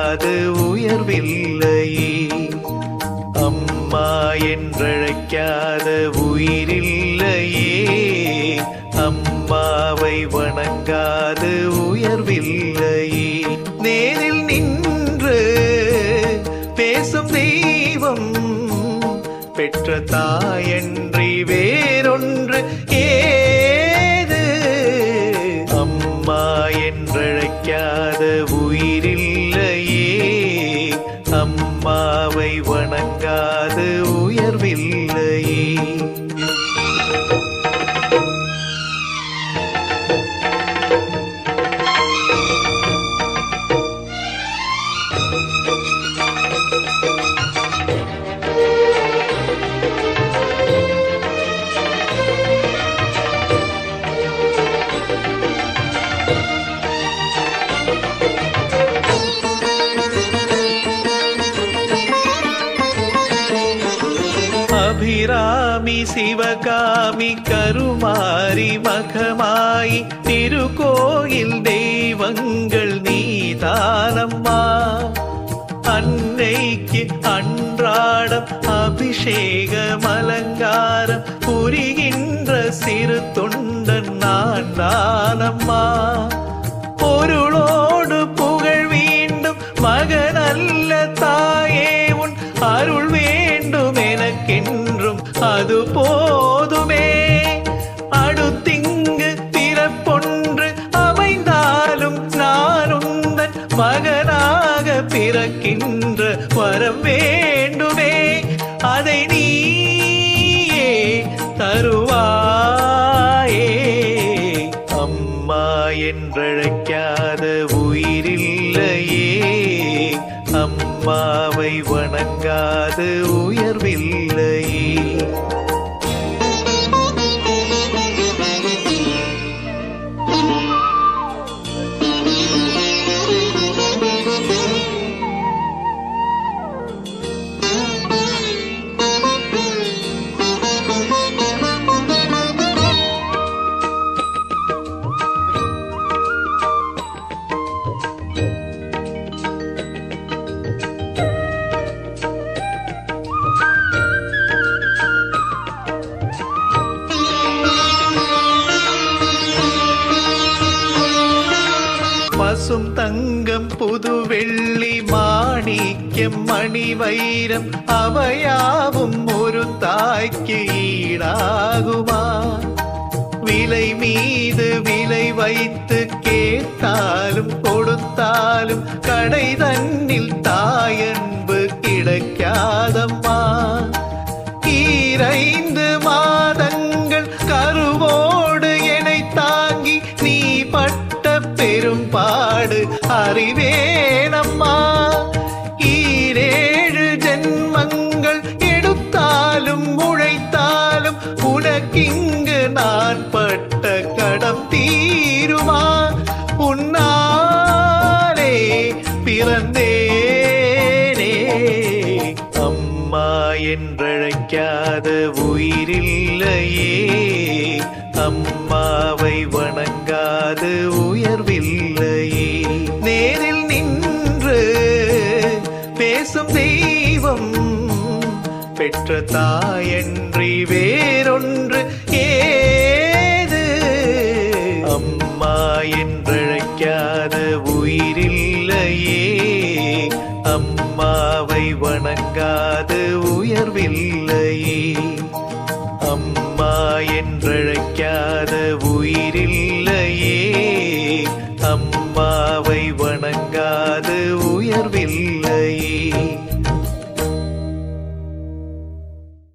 வணங்காது உயர்வில்லையே. அம்மா என்றழைக்காத உயிரில்லையே. அம்மாவை வணங்காது உயர்வில்லையே. நேரில் நின்று பேசும் தெய்வம் பெற்ற தாயன்றி வேறொன்று ஏது. அம்மா என்றழைக்காத உயிரில்லையே. அம்மாவை வணங்காது உயர்வில்லையே. அபிராமி சிவகாமி கருமாரி மகமாயி திருக்கோயில் தெய்வங்கள் நீதானம்மா. அன்னைக்கு அன்றாடம் அபிஷேகம் அலங்காரம் புரிகின்ற சிறு தொண்டன் நான் தானம்மா. பொருளோடு புகழ் வேண்டும் மகனல்ல தாயே உன் அருள் வேண்டும் எனக்கென்றும் அது போதுமே. அடுத்திங்கு பிறப்பொன்று அமைந்தாலும் நான் உந்தன் மகனாக பிறக்கின்ற வரம் வேண்டுமே. அதை நீயே தருவாயே. அம்மா என்றழைக்காத உயிரில்லையே. அம்மாவை வணங்காது உயர்வில்லையே. பசும் தங்கம் புது வெள்ளி மாணிக்கம் மணி வைரம் அவையாவும் ஒரு தாய்க்கு ஈடாகுமா? விலை மீது விலை வைத்து கேட்டாலும் கொடுத்தாலும் கடை தன்னில் தாயன்பு கிடைக்காதம்மா. 2 மாதங்கள் கருவோடு என்னை தாங்கி நீ பட்ட பெரும்பாடு அறிவேனம்மா. 7 ஜென்மங்கள் எடுத்தாலும் உழைத்தாலும் உனக்கிங்கு நான் பட்ட கடம் தீருமா? உன்னாலே பிறந்தேனே. அம்மா என்றழைக்காத உயிரில்லையே. அம்மாவை வணங்காது உயர்வில்லையே. நேரில் நின்று பேசும் தெய்வம் பெற்ற தாயன்றி வேறொன்று ஏது. அம்மா என்றழைக்காத உயிரில்லையே. அம்மாவை வணங்காது உயர்வில்லையே. அம்மா என்றழைக்காத உயிரில்